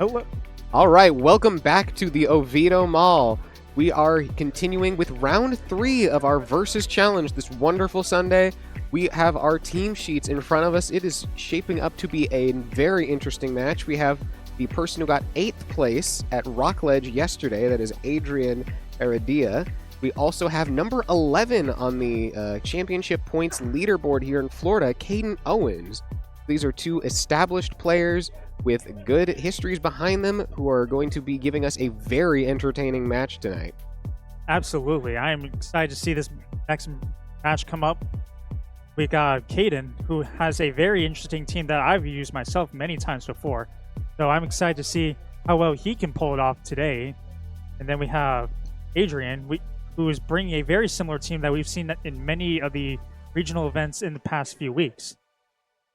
Hello. All right, welcome back to the Oviedo Mall. We are continuing with round 3 of our Versus Challenge this wonderful Sunday. We have our team sheets in front of us. It is shaping up to be a very interesting match. We have the person who got 8th place at Rockledge yesterday, that is Adrian Heredia. We also have number 11 on the championship points leaderboard here in Florida, Caden Owens. These are two established players with good histories behind them who are going to be giving us a very entertaining match tonight. Absolutely. I am excited to see this next match come up. We got Caden, who has a very interesting team that I've used myself many times before. So I'm excited to see how well he can pull it off today. And then we have Adrian, who is bringing a very similar team that we've seen in many of the regional events in the past few weeks.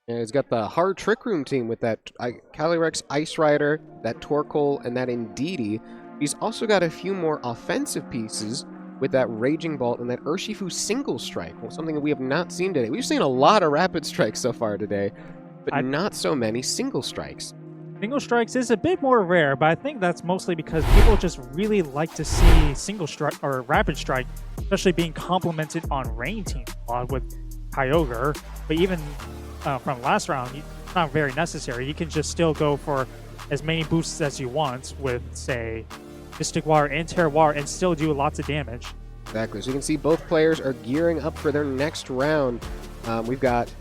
And he's got the hard trick room team with that Calyrex Ice Rider, that Torkoal, and that Indeedee. He's also got a few more offensive pieces with that Raging Bolt and that Urshifu Single Strike, something that we have not seen today. We've seen a lot of Rapid Strikes so far today, but not so many Single Strikes. Single Strikes is a bit more rare, but I think that's mostly because people just really like to see Single Strike or Rapid Strike, especially being complemented on Rain Team a lot with Kyogre, but even from last round, it's not very necessary. You can just still go for as many boosts as you want with, say, Mystic Water and Terra Water and still do lots of damage. Exactly. So you can see both players are gearing up for their next round. We've got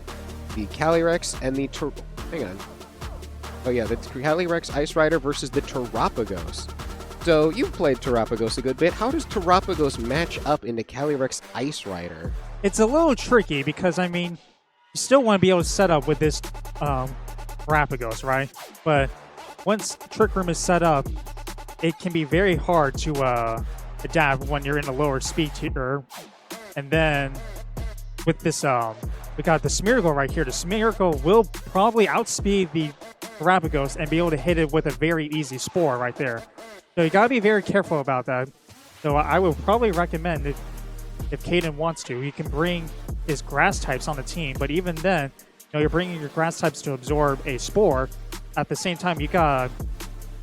the Calyrex and the... Hang on. Oh yeah, the Calyrex Ice Rider versus the Terapagos. So you've played Terapagos a good bit. How does Terapagos match up into Calyrex Ice Rider? It's a little tricky because, I mean, you still want to be able to set up with this Terapagos, right? But once Trick Room is set up, it can be very hard to adapt when you're in a lower speed tier. And then with this, we got the Smeargle right here. The Smeargle will probably outspeed the Terapagos and be able to hit it with a very easy Spore right there. So you gotta be very careful about that. So I would probably recommend if Caden wants to, he can bring his grass types on the team, but even then, you're bringing your grass types to absorb a Spore. At the same time, you got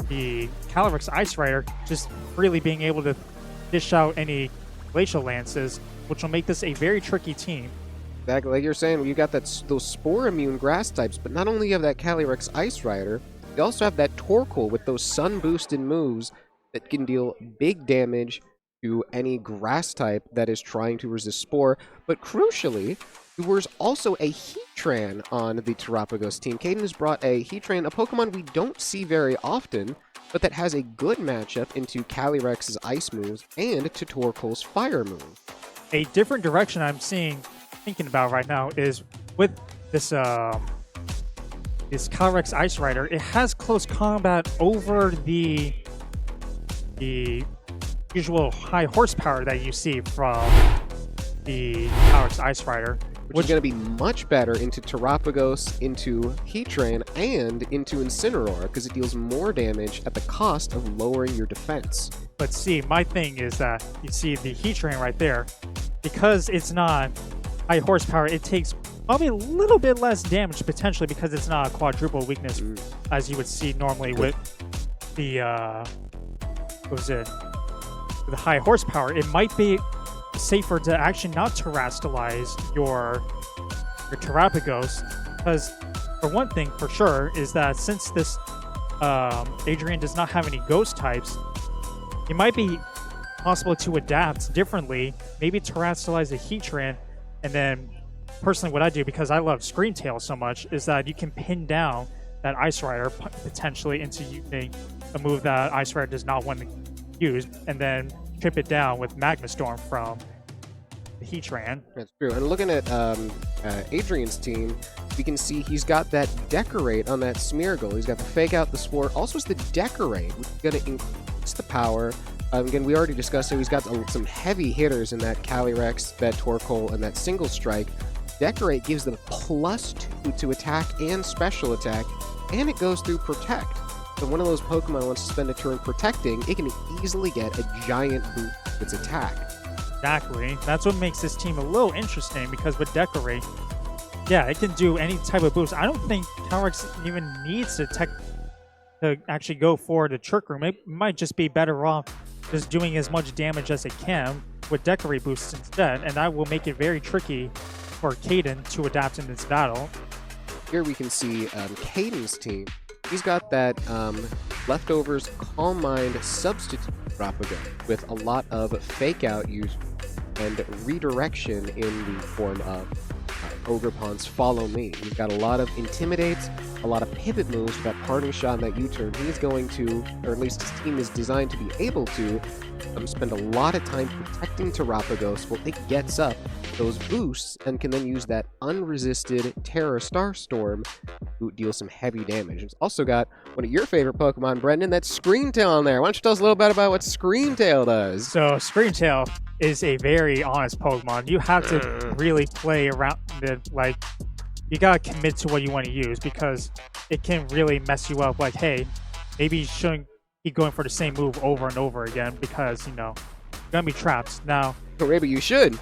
the Calyrex Ice Rider just freely being able to dish out any Glacial Lances, which will make this a very tricky team. Exactly, like you're saying, you got those Spore immune grass types, but not only you have that Calyrex Ice Rider, you also have that Torkoal with those sun boosted moves that can deal big damage to any grass type that is trying to resist Spore. But crucially, there's also a Heatran on the Terapagos team. Caden has brought a Heatran, a Pokemon we don't see very often, but that has a good matchup into Calyrex's Ice moves and to Torkoal's Fire move. A different direction I'm thinking about right now is with this this Calyrex Ice Rider. It has close combat over the usual high horsepower that you see from the Calyrex Ice Rider, which is going to be much better into Terapagos, into Heatran, and into Incineroar, because it deals more damage at the cost of lowering your defense. But see, my thing is that you see the Heatran right there, because it's not high horsepower, it takes probably a little bit less damage potentially because it's not a quadruple weakness as you would see normally with the the high horsepower. It might be safer to actually not terrestrialize your Terapagos, because for one thing for sure is that since this Adrian does not have any ghost types, it might be possible to adapt differently, maybe terrestrialize the Heatran, and then personally what I do, because I love Screamtail so much, is that you can pin down that Ice Rider potentially into using a move that Ice Rider does not want to use, and then trip it down with Magma Storm from the Heatran. That's true. And looking at Adrian's team, we can see he's got that Decorate on that Smeargle. He's got the Fake Out, the Spore. Also has the Decorate, which is going to increase the power. Again, we already discussed it. He's got some heavy hitters in that Calyrex, that Torkoal, and that Single Strike. Decorate gives them +2 to attack and special attack, and it goes through Protect. So one of those Pokemon wants to spend a turn protecting, it can easily get a giant boost to its attack. Exactly. That's what makes this team a little interesting, because with Decorate, yeah, it can do any type of boost. I don't think Calyrex even needs to to actually go for the Trick Room. It might just be better off just doing as much damage as it can with Decorate boosts instead, and that will make it very tricky for Caden to adapt in this battle. Here we can see Caden's team. He's got that Leftovers Calm Mind substitute Rapago with a lot of fake out use and redirection in the form of Ogerpon's Follow Me. He's got a lot of Intimidates, a lot of pivot moves for that parting shot and that U-turn. He's going to, or at least his team is designed to be able to, spend a lot of time protecting Terrapagos while it gets up those boosts and can then use that unresisted Terra Starstorm to deal some heavy damage. It's also got one of your favorite Pokemon, Brendan, that's Screamtail on there. Why don't you tell us a little bit about what Screamtail does? So Screamtail is a very honest Pokemon. You have to really play around it, like, you gotta commit to what you want to use because it can really mess you up. Like, hey, maybe you shouldn't keep going for the same move over and over again because, you know, you're gonna be trapped. Now, or maybe you should.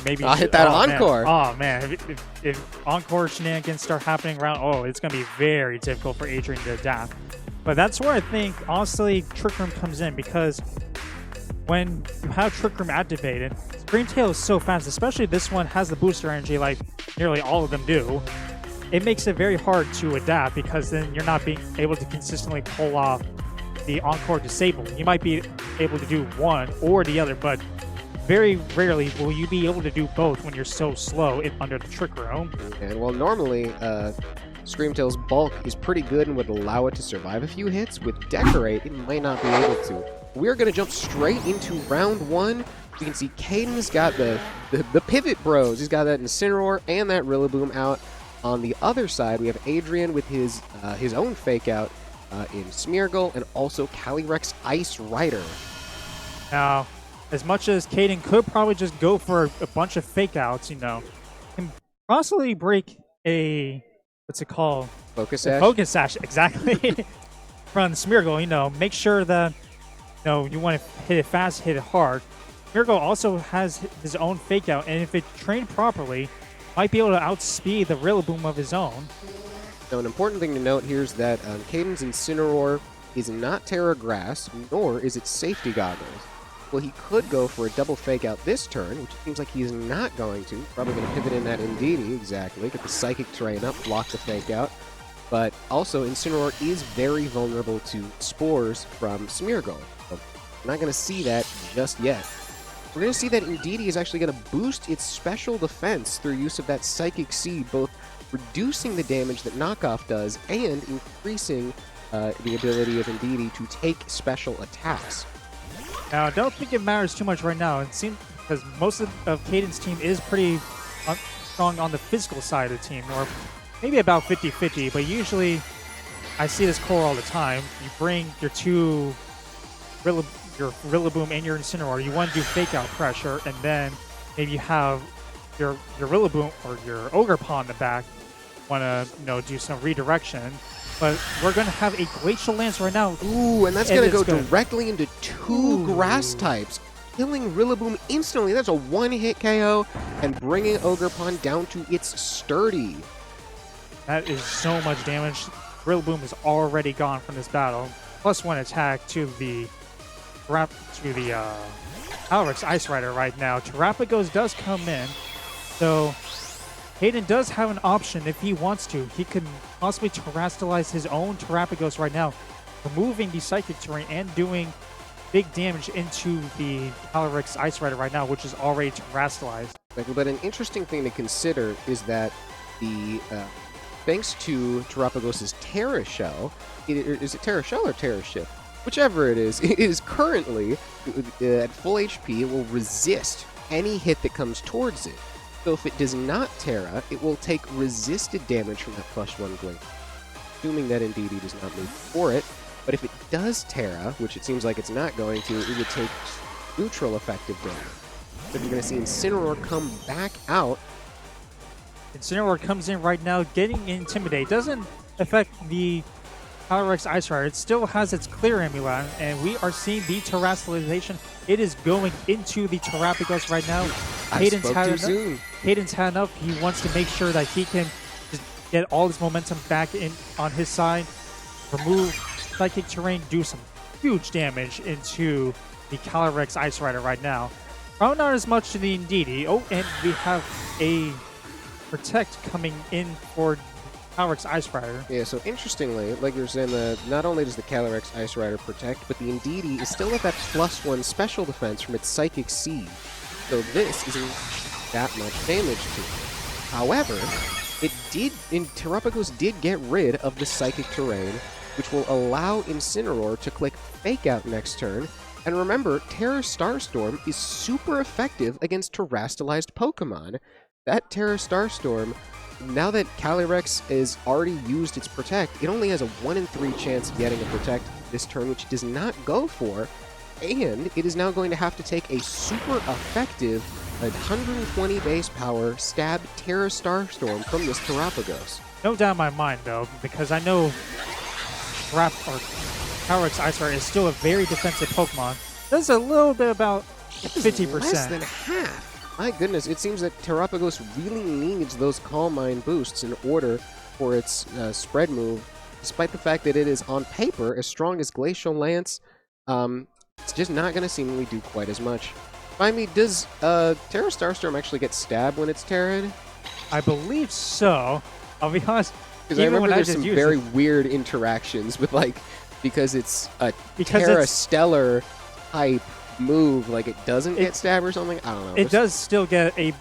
Maybe I'll hit that Encore. Man. Oh, man. If Encore shenanigans start happening around, it's going to be very difficult for Adrian to adapt. But that's where I think, honestly, Trick Room comes in because when you have Trick Room activated, Screamtail is so fast, especially this one has the booster energy like nearly all of them do. It makes it very hard to adapt because then you're not being able to consistently pull off the Encore disable. You might be able to do one or the other, but very rarely will you be able to do both when you're so slow under the Trick Room. And well, normally, Screamtail's bulk is pretty good and would allow it to survive a few hits. With Decorate, it might not be able to. We're going to jump straight into round one. You can see Caden's got the pivot bros. He's got that Incineroar and that Rillaboom out. On the other side, we have Adrian with his own fake out in Smeargle and also Calyrex Ice Rider. Now, as much as Caden could probably just go for a bunch of fake outs, you know, can possibly break a, what's it called? Focus Sash? Focus Sash, exactly. From Smeargle, you know, make sure that, you know, you want to hit it fast, hit it hard. Smeargle also has his own fake out, and if it trained properly, might be able to outspeed the Rillaboom of his own. Now, an important thing to note here is that Caden's Incineroar is not Terra Grass, nor is it Safety Goggles. Well, he could go for a double fake out this turn, which it seems like he's not going to. Probably going to pivot in that Indeedee, exactly. Get the Psychic Terrain up, block the fake out. But also, Incineroar is very vulnerable to Spores from Smeargle. So we're not going to see that just yet. We're going to see that Indeedee is actually going to boost its special defense through use of that Psychic Seed, both reducing the damage that Knockoff does and increasing the ability of Indeedee to take special attacks. Now, I don't think it matters too much right now. It seems because most of Caden's team is pretty strong on the physical side of the team, or maybe about 50-50, but usually I see this core all the time. You bring your your Rillaboom and your Incineroar. You want to do fake out pressure, and then maybe you have your Rillaboom or your Ogerpon in the back. Want to, you know, do some redirection. But we're going to have a Glacial Lance right now. Ooh, and that's going to go directly into two grass types, killing Rillaboom instantly. That's a one-hit KO and bringing Ogerpon down to its sturdy. That is so much damage. Rillaboom is already gone from this battle. Plus one attack to the Calyrex Ice Rider right now. Terrapagos does come in, so Caden does have an option if he wants to. He can possibly terrestrialize his own Terrapagos right now, removing the Psychic Terrain and doing big damage into the Calyrex Ice Rider right now, which is already terrestrialized. But an interesting thing to consider is that thanks to Terrapagos' Terra Shell, is it Terra Shell or Terra Shift? Whichever it is currently at full HP. It will resist any hit that comes towards it. So if it does not Terra, it will take resisted damage from that +1 Glade, assuming that Indeedee does not move for it. But if it does Terra, which it seems like it's not going to, it would take neutral effective damage. So you're going to see Incineroar come back out. Incineroar comes in right now, getting Intimidate. Doesn't affect the Calyrex Ice Rider. It still has its Clear Amulet, and we are seeing the terrestrialization. It is going into the Terrapagos right now. Caden's had enough. He wants to make sure that he can just get all this momentum back in on his side, remove Psychic Terrain do some huge damage into the Calyrex Ice Rider right now. Probably not as much to the Indeedee. Oh, and we have a Protect coming in for Calyrex Ice Rider. Yeah, so interestingly, like you're saying, not only does the Calyrex Ice Rider protect, but the Indeedee is still at that +1 special defense from its Psychic Seed. So this isn't that much damage to it. However, Terrapagos did get rid of the Psychic Terrain, which will allow Incineroar to click Fake Out next turn. And remember, Terra Starstorm is super effective against terrestrialized Pokemon. That Terra Starstorm, now that Calyrex has already used its Protect, it only has a 1 in 3 chance of getting a Protect this turn, which it does not go for. And it is now going to have to take a super effective 120 base power stab Terra Starstorm from this Terrapagos. No doubt in my mind, though, because I know Calyrex Ice Rider is still a very defensive Pokemon. Does a little bit about 50%. Less than half. My goodness, it seems that Terrapagos really needs those Calm Mind boosts in order for its spread move, despite the fact that it is on paper as strong as Glacial Lance. It's just not going to seemingly do quite as much. Find me, does Terra Starstorm actually get stabbed when it's Terran? I believe so. I'll be honest. Because I remember there's some very weird interactions with, like, because it's a Terra Stellar type move, like it doesn't get stabbed or something. I don't know. It does still get a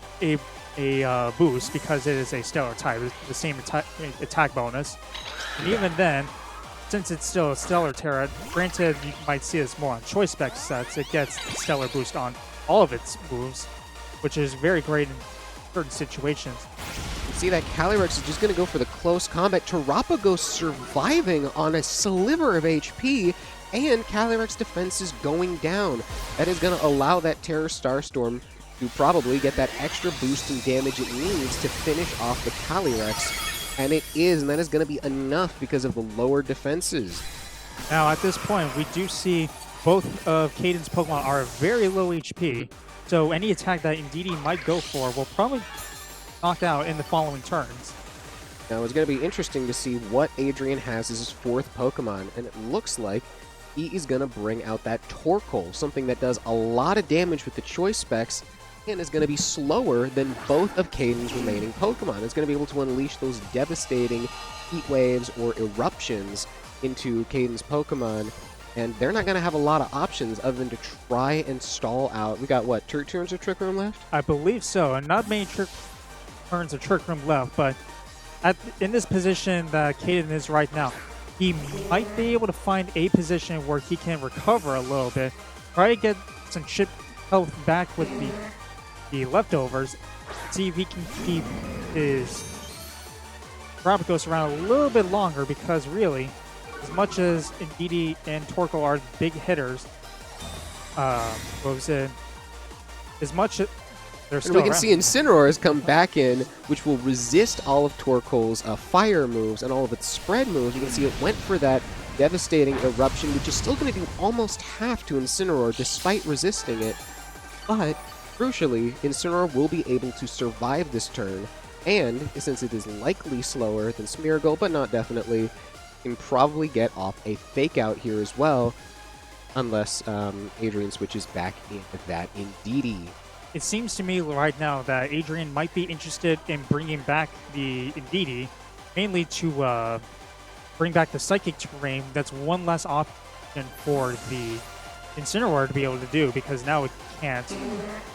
boost because it is a Stellar type. It's the same attack bonus. And even then, since it's still a Stellar Terra, granted you might see this more on Choice Spec sets, it gets Stellar boost on all of its moves, which is very great in certain situations. You see that Calyrex is just going to go for the close combat. Terrapagos surviving on a sliver of HP, and Calyrex defense is going down. That is going to allow that Terra Starstorm to probably get that extra boost in damage it needs to finish off the Calyrex. And it is, and that is going to be enough because of the lower defenses. Now, at this point, we do see both of Caden's Pokemon are very low HP, so any attack that Indeedee might go for will probably knock out in the following turns. Now, it's going to be interesting to see what Adrian has as his 4th Pokemon, and it looks like he is going to bring out that Torkoal, something that does a lot of damage with the Choice Specs, and is going to be slower than both of Caden's remaining Pokemon. It's going to be able to unleash those devastating Heat Waves or Eruptions into Caden's Pokemon, and they're not going to have a lot of options other than to try and stall out. We got, what, 2 turns of Trick Room left? I believe so, and not many turns of Trick Room left, but in this position that Caden is right now, he might be able to find a position where he can recover a little bit, try to get some chip health back with the leftovers, see if he can keep his Terrapagos around a little bit longer, because really, as much as Indeedee and Torkoal are big hitters, as much as they're still we can see Incineroar has come back in, which will resist all of Torkoal's fire moves and all of its spread moves. You can see it went for that devastating Eruption, which is still going to do almost half to Incineroar despite resisting it. But, crucially, Incineroar will be able to survive this turn, and since it is likely slower than Smeargle, but not definitely, can probably get off a Fake Out here as well, unless Adrian switches back into that Indeedee. It seems to me right now that Adrian might be interested in bringing back the Indeedee, mainly to bring back the Psychic Terrain. That's one less option for the Incineroar to be able to do, because now it can't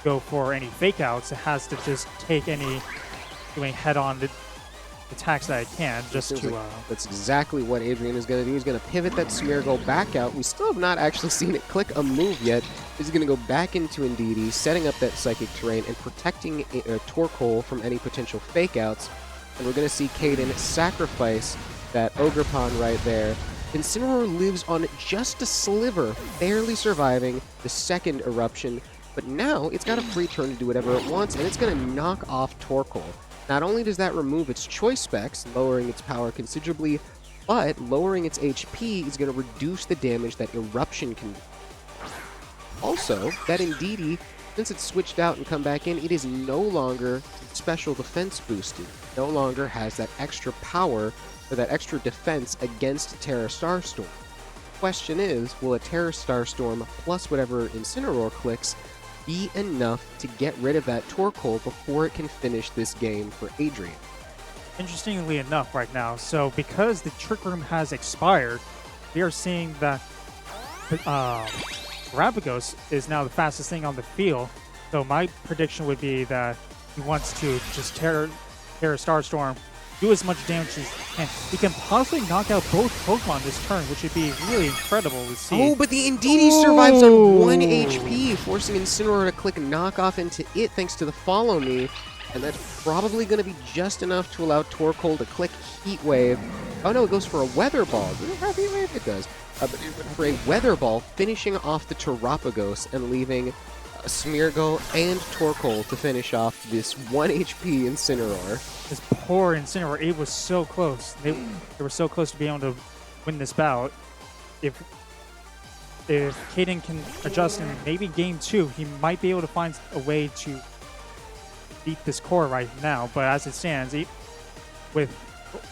go for any Fake Outs. It has to just take any doing head-on attacks that it can, just to... That's exactly what Adrian is going to do. He's going to pivot that Smeargle back out. We still have not actually seen it click a move yet. He's going to go back into Indeedee, setting up that Psychic Terrain and protecting Torkoal from any potential Fake Outs. And we're going to see Caden sacrifice that Ogerpon right there. Incineroar lives on just a sliver, barely surviving the second Eruption. But now it's got a free turn to do whatever it wants, and it's going to knock off Torkoal. Not only does that remove its Choice Specs, lowering its power considerably, but lowering its HP is going to reduce the damage that Eruption can do. Also, that Indeedee, since it's switched out and come back in, it is no longer special defense boosted. No longer has that extra power or that extra defense against Terra Starstorm. question is, will a Terror Starstorm plus whatever Incineroar clicks be enough to get rid of that Torkoal before it can finish this game for Adrian? Interestingly enough right now, so because the Trick Room has expired, we are seeing that Terrapagos is now the fastest thing on the field. So my prediction would be that he wants to just Terror Starstorm, do as much damage as he can. He can possibly knock out both Pokemon this turn, which would be really incredible to see. Oh, but the Indeedee survives on 1 HP, forcing Incineroar to click knockoff into it thanks to the Follow Me. And that's probably going to be just enough to allow Torkoal to click Heat Wave. Oh no, it goes for a Weather Ball. Does it have Heat Wave? It does. But for a Weather Ball, finishing off the Terrapagos and leaving Smeargle and Torkoal to finish off this 1 HP Incineroar. This poor Incineroar, it was so close. They were so close to being able to win this bout. If Caden can adjust in maybe game 2, he might be able to find a way to beat this core right now. But as it stands, with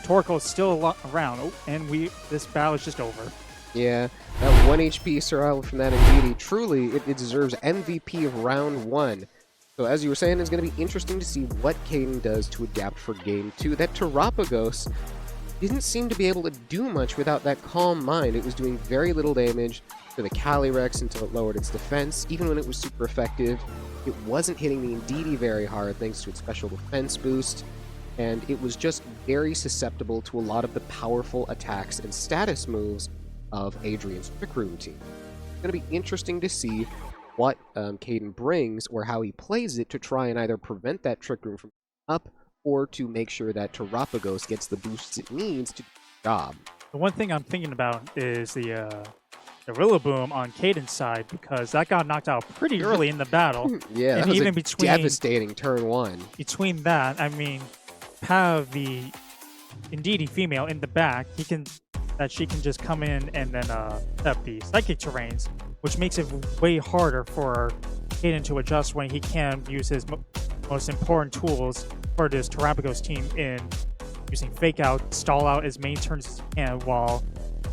Torkoal still around, and this battle is just over. Yeah, that 1 HP survival from that Indeedee, truly, it deserves MVP of round 1. So as you were saying, it's going to be interesting to see what Caden does to adapt for game 2. That Terrapagos didn't seem to be able to do much without that Calm Mind. It was doing very little damage to the Calyrex until it lowered its defense. Even when it was super effective, it wasn't hitting the Indeedee very hard thanks to its special defense boost. And it was just very susceptible to a lot of the powerful attacks and status moves of Adrian's Trick Room team. It's going to be interesting to see what Caden brings or how he plays it to try and either prevent that Trick Room from up or to make sure that Terrapagos gets the boosts it needs to do the job. The one thing I'm thinking about is the Rillaboom on Caden's side, because that got knocked out pretty early in the battle. Yeah, and that was even a between devastating turn 1. Between that, I mean, have the Indeedee female in the back, she can just come in and then up the Psychic Terrains, which makes it way harder for Caden to adjust when he can use his most important tools for this Terrapagos team in using Fake Out, stall out as many turns as you can while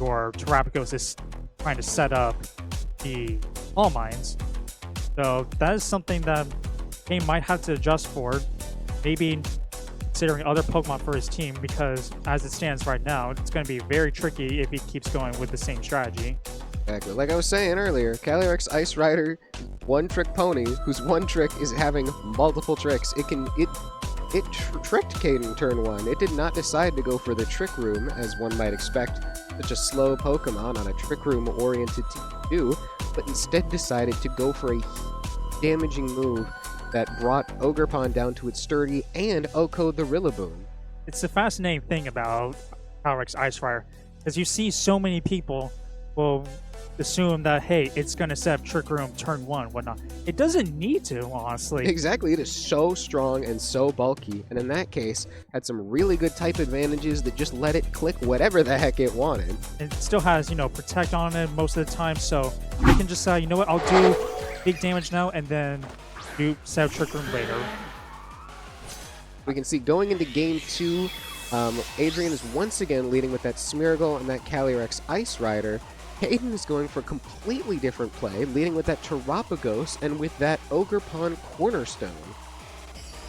your Terrapagos is trying to set up the All Mines. So that is something that Caden might have to adjust for, maybe considering other Pokemon for his team, because as it stands right now, it's going to be very tricky if he keeps going with the same strategy. Exactly. Like I was saying earlier, Calyrex Ice Rider, one-trick pony, whose one trick is having multiple tricks. It tricked Caden turn 1. It did not decide to go for the Trick Room, as one might expect such a slow Pokemon on a Trick Room-oriented team to do, but instead decided to go for a damaging move that brought Ogerpon down to its sturdy and Oko the Rillaboom. It's a fascinating thing about Calyrex Ice Rider, because you see so many people will assume that, hey, it's going to set up Trick Room turn 1, whatnot. It doesn't need to, honestly. Exactly, it is so strong and so bulky, and in that case, had some really good type advantages that just let it click whatever the heck it wanted. It still has, Protect on it most of the time, so you can just say, you know what, I'll do big damage now, and then set up Trick Room later. We can see going into game 2, Adrian is once again leading with that Smeargle and that Calyrex Ice Rider. Caden is going for a completely different play, leading with that Terrapagos and with that Ogerpon Cornerstone.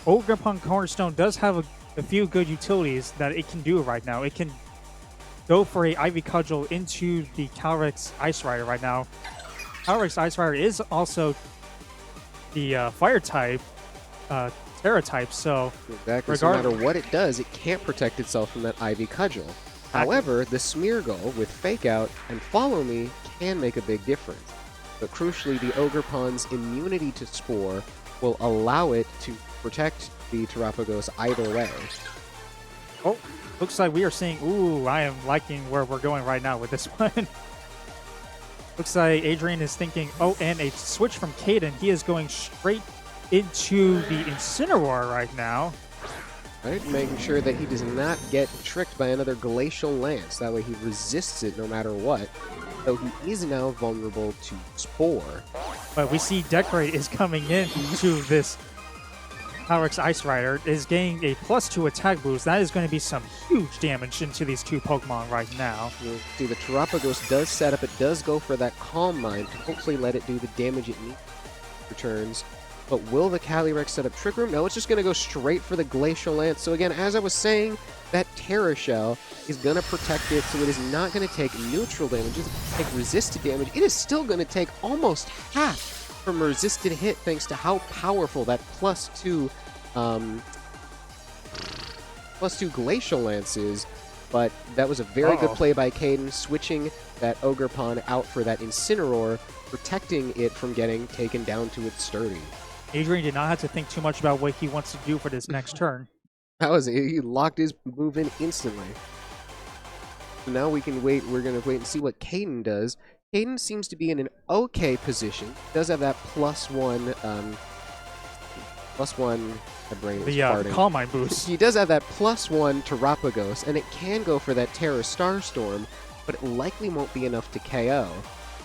Ogerpon Cornerstone does have a few good utilities that it can do right now. It can go for a Ivy Cudgel into the Calyrex Ice Rider right now. Calyrex Ice Rider is also the Fire type, Terra type, so exactly. So no matter what it does, it can't protect itself from that Ivy Cudgel. However, the Smeargle with Fake Out and Follow Me can make a big difference. But crucially, the Ogerpon's immunity to Spore will allow it to protect the Terrapagos either way. Oh, looks like we are seeing... Ooh, I am liking where we're going right now with this one. Looks like Adrian is thinking, oh, and a switch from Caden. He is going straight into the Incineroar right now. Right, making sure that he does not get tricked by another Glacial Lance. That way he resists it no matter what. Though he is now vulnerable to Spore. But we see Decorate is coming in to this Calyrex Ice Rider is getting a +2 attack boost. That is going to be some huge damage into these two Pokemon right now. You'll see the Terapagos does set up. It does go for that Calm Mind to hopefully let it do the damage it needs returns. But will the Calyrex set up Trick Room? No, it's just going to go straight for the Glacial Lance. So again, as I was saying, that Terra Shell is going to protect it, so it is not going to take neutral damage. It's going to take resisted damage. It is still going to take almost half from a resisted hit thanks to how powerful that +2 Glacial Lance is. But that was a very good play by Caden, switching that Ogerpon out for that Incineroar, protecting it from getting taken down to its sturdy. Adrian did not have to think too much about what he wants to do for this next turn. That was it. He locked his move in instantly. So now we can wait. We're going to wait and see what Caden does. Caden seems to be in an okay position. Does have that +1, my brain is farting. Calm Mind boost. He does have that +1 Terapagos, and it can go for that Terra Starstorm, but it likely won't be enough to KO.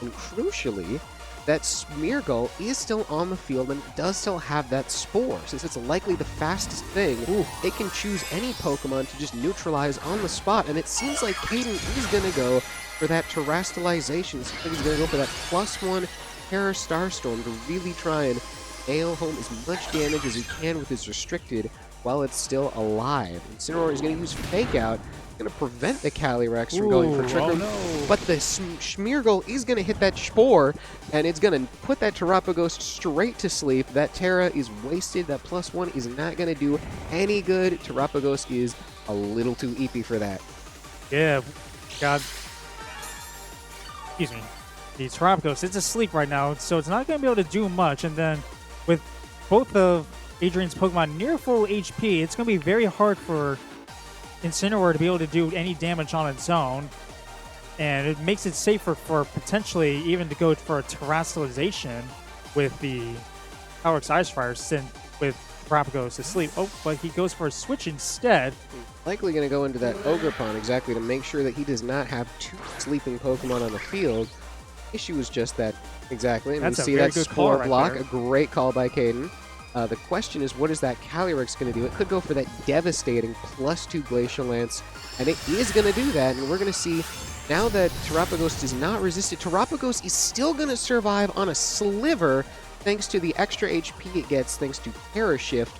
And crucially, that Smeargle is still on the field and does still have that Spore. Since it's likely the fastest thing, it can choose any Pokemon to just neutralize on the spot, and it seems like Caden is going to go for that Terastallization. So he's going to go for that +1 Terra Starstorm to really try and nail home as much damage as he can with his restricted while it's still alive. Incineroar is going to use Fake Out, going to prevent the Calyrex from going for Trick Room. No. But the Smeargle is going to hit that Spore, and it's going to put that Terapagos straight to sleep. That Terra is wasted. That +1 is not going to do any good. Terapagos is a little too EP for that. Yeah, God. Excuse me. The Terapagos, it's asleep right now, so it's not going to be able to do much. And then with both of Adrian's Pokemon near full HP, it's going to be very hard for Incineroar to be able to do any damage on its own. And it makes it safer for potentially even to go for a Terastallization with the Calyrex Ice Fire, since with Terapagos asleep. Oh, but he goes for a switch instead. Likely going to go into that Ogerpon exactly to make sure that he does not have two sleeping Pokemon on the field. Issue is just that exactly. And That's we a see very that good Spore call right block. there. A great call by Caden. The question is, what is that Calyrex going to do? It could go for that devastating +2 Glacial Lance, and it is going to do that. And we're going to see now that Terapagos does not resist it. Terapagos is still going to survive on a sliver thanks to the extra HP it gets thanks to Terra Shift.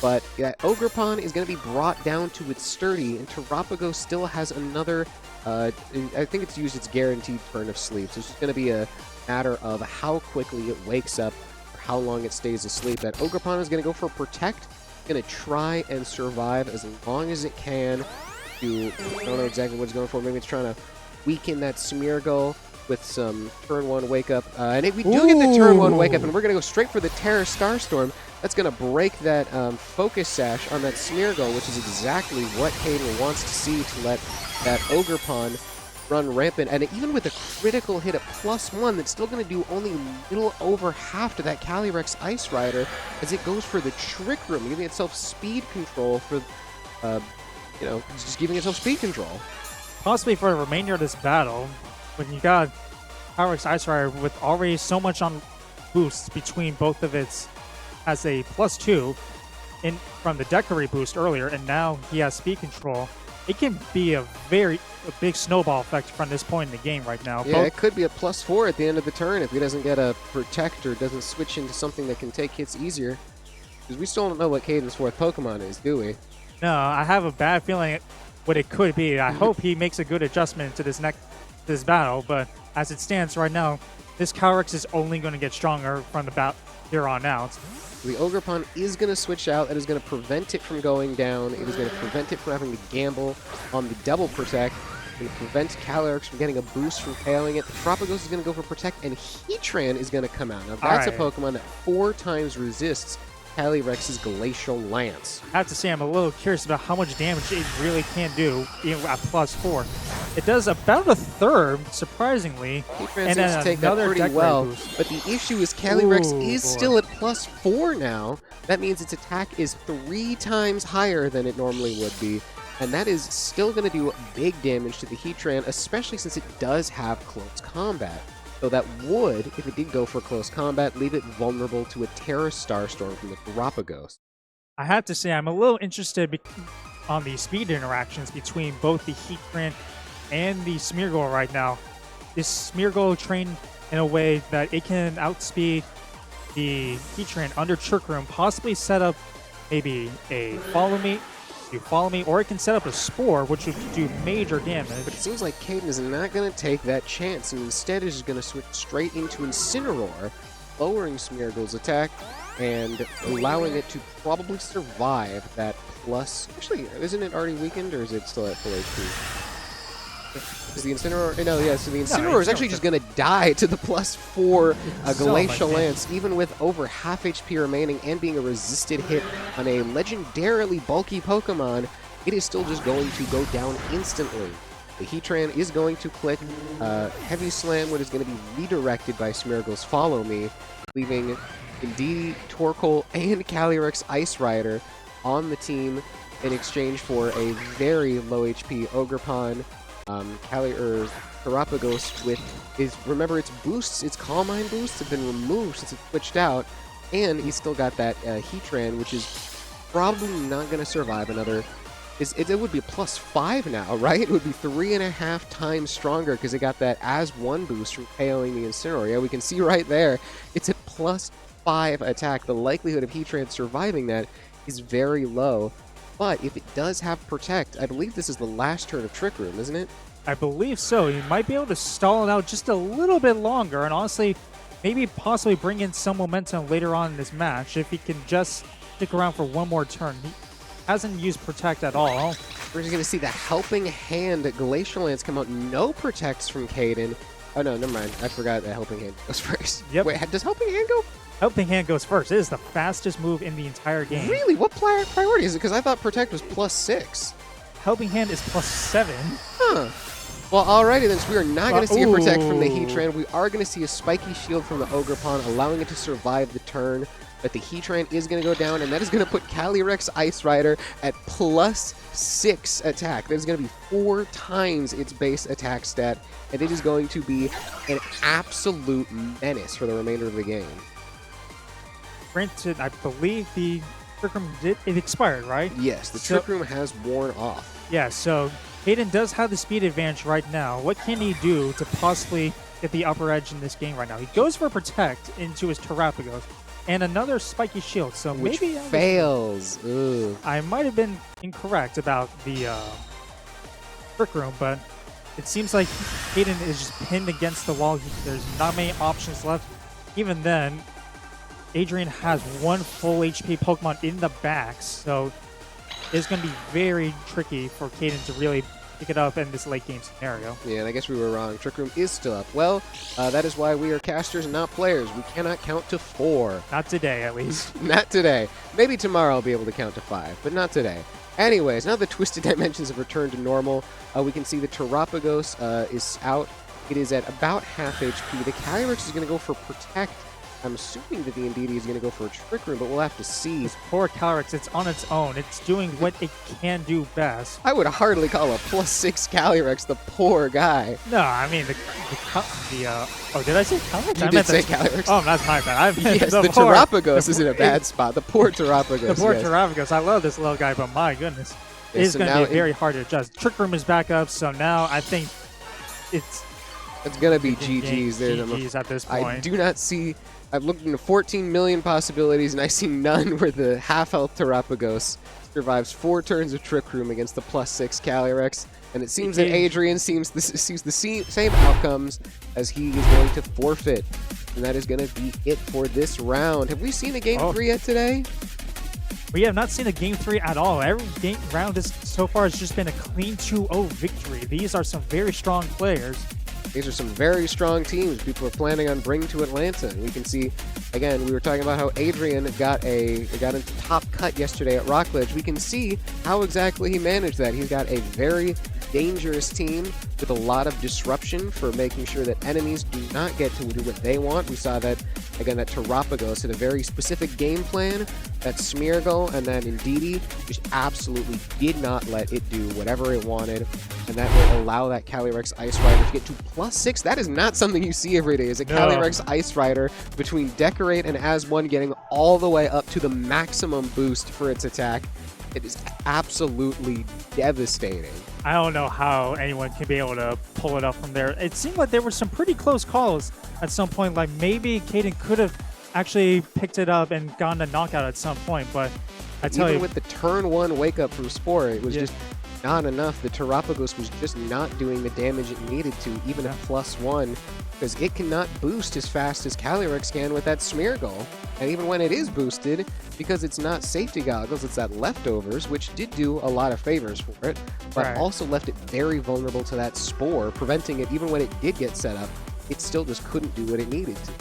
But that Ogerpon is going to be brought down to its sturdy, and Terapagos still has another, I think it's used its guaranteed turn of sleep. So it's just going to be a matter of how quickly it wakes up, or how long it stays asleep. That Ogerpon is going to go for Protect, going to try and survive as long as it can. I don't know exactly what it's going for. Maybe it's trying to weaken that Smeargle with some turn 1 wake up. And if we do get the turn 1 wake up, and we're going to go straight for the Terra Starstorm, that's going to break that Focus Sash on that Smeargle, which is exactly what Caden wants to see to let that Ogerpon run rampant. And even with a critical hit at +1, that's still going to do only a little over half to that Calyrex Ice Rider as it goes for the Trick Room, giving itself speed control for, just giving itself speed control. Possibly for the remainder of this battle, when you got Calyrex Ice Rider with already so much on boosts between both of its, has a +2 from the Decorate boost earlier, and now he has speed control. It can be a big snowball effect from this point in the game right now. Yeah, it could be a +4 at the end of the turn if he doesn't get a Protect or doesn't switch into something that can take hits easier. Because we still don't know what Caden's 4th Pokemon is, do we? No, I have a bad feeling what it could be. I hope he makes a good adjustment to this battle, but as it stands right now, this Calyrex is only going to get stronger from the battle here on out. The Ogerpon is going to switch out. That is going to prevent it from going down. It is going to prevent it from having to gamble on the double Protect. It's going to prevent Calyrex from getting a boost from KOing it. The Terapagos is going to go for Protect, and Heatran is going to come out. Now, that's a Pokemon that 4 times resists Calyrex's Glacial Lance. I have to say, I'm a little curious about how much damage it really can do, even at +4. It does about a third, surprisingly. Heatran seems to take that pretty well, but the issue is Calyrex is still at +4 now. That means its attack is 3 times higher than it normally would be, and that is still going to do big damage to the Heatran, especially since it does have close combat. So that would, if it did go for close combat, leave it vulnerable to a Terra Starstorm from the Terapagos. I have to say I'm a little interested on the speed interactions between both the Heatran and the Smeargle right now. This Smeargle trained in a way that it can outspeed the Heatran under Trick Room, possibly set up maybe a follow me, or it can set up a Spore, which would do major damage. But it seems like Caden is not going to take that chance, and instead is going to switch straight into Incineroar, lowering Smeargle's attack and allowing it to probably survive that plus. Actually, isn't it already weakened, or is it still at full HP? Is the Incineroar? No, yeah. So the Incineroar is actually just going to die to the +4 Glacial Lance, even with over half HP remaining and being a resisted hit on a legendarily bulky Pokemon. It is still just going to go down instantly. The Heatran is going to click Heavy Slam, which is going to be redirected by Smeargle's Follow Me, leaving Indeedee, Torkoal, and Calyrex Ice Rider on the team in exchange for a very low HP Ogerpon. Terapagos with remember its boosts, its Calm Mind boosts have been removed since it switched out, and he's still got that Heatran, which is probably not going to survive another. It would be a +5 now, right? It would be 3.5 times stronger because it got that as one boost from KOing the Incineroar. Yeah, we can see right there, it's a +5 attack. The likelihood of Heatran surviving that is very low. But if it does have Protect, I believe this is the last turn of Trick Room, isn't it? I believe so. You might be able to stall it out just a little bit longer, and honestly, maybe possibly bring in some momentum later on in this match if he can just stick around for one more turn. He hasn't used Protect at all. We're just going to see the Helping Hand Glacial Lance come out. No Protects from Caden. Oh, no, never mind. I forgot that Helping Hand goes first. Yep. Wait, does Helping Hand go? Helping Hand goes first. It is the fastest move in the entire game. Really? What priority is it? Because I thought Protect was +6. Helping Hand is +7. Huh. Well, alrighty then. So we are not going to see a Protect from the Heatran. We are going to see a Spiky Shield from the Ogerpon, allowing it to survive the turn. But the Heatran is going to go down, and that is going to put Calyrex Ice Rider at +6 attack. That is going to be 4 times its base attack stat, and it is going to be an absolute menace for the remainder of the game. Granted, I believe the Trick Room it expired, right? Yes, the Trick Room has worn off. Yeah, so Caden does have the speed advantage right now. What can he do to possibly get the upper edge in this game right now? He goes for Protect into his Terapagos and another Spiky Shield, so which maybe fails. I might have been incorrect about the Trick Room, but it seems like Caden is just pinned against the wall. There's not many options left. Even then, Adrian has one full HP Pokemon in the back, so it's going to be very tricky for Caden to really pick it up in this late game scenario. Yeah, and I guess we were wrong. Trick Room is still up. Well, that is why we are casters and not players. We cannot count to 4. Not today, at least. Not today. Maybe tomorrow I'll be able to count to 5, but not today. Anyways, now the Twisted Dimensions have returned to normal. We can see the Terapagos is out. It is at about half HP. The Calyrex is going to go for Protect. I'm assuming that the Indeedee is going to go for a Trick Room, but we'll have to see. This poor Calyrex, it's on its own. It's doing what it can do best. I would hardly call a +6 Calyrex the poor guy. No, I mean, oh, did I say Calyrex? You did say Calyrex. Oh, that's my bad. Yes, the Terapagos is in a bad spot. The poor Terapagos. The poor Terapagos. I love this little guy, but my goodness. Yeah, it's going to be very hard to adjust. Trick Room is back up, so now I think it's going to be GG's there. GG's at this point. I do not see... I've looked into 14 million possibilities, and I see none where the half-health Terapagos survives 4 turns of Trick Room against the +6 Calyrex. And it seems that Adrian sees the same outcomes as he is going to forfeit. And that is going to be it for this round. Have we seen a Game 3 yet today? We have not seen a Game 3 at all. Every round so far has just been a clean 2-0 victory. These are some very strong players. These are some very strong teams people are planning on bringing to Atlanta. And we can see, again, we were talking about how Adrian got into top cut yesterday at Rockledge. We can see how exactly he managed that. He's got a very dangerous team with a lot of disruption for making sure that enemies do not get to do what they want. We saw that, again, that Terapagos had a very specific game plan. That Smeargle and then Indeedee just absolutely did not let it do whatever it wanted, and that will allow that Calyrex Ice Rider to get to +6. That is not something you see every day, is a Calyrex Ice Rider between Decorate and As1 getting all the way up to the maximum boost for its attack. It is absolutely devastating. I don't know how anyone can be able to pull it up from there. It seemed like there were some pretty close calls at some point. Like maybe Caden could have actually picked it up and gotten a knockout at some point. But I tell Even you, with the turn 1 wake up from Spore, it was just not enough. The Terapagos was just not doing the damage it needed to, even at +1, because it cannot boost as fast as Calyrex can with that Smeargle. And even when it is boosted, because it's not safety goggles, it's that leftovers, which did do a lot of favors for it, but also left it very vulnerable to that Spore, preventing it, even when it did get set up, it still just couldn't do what it needed to.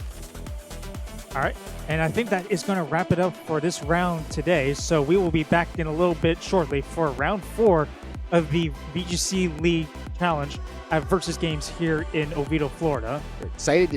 all right. And I think that is going to wrap it up for this round today. So we will be back in a little bit shortly for round 4 of the VGC League Challenge at Versus Games here in Oviedo, Florida. We're excited to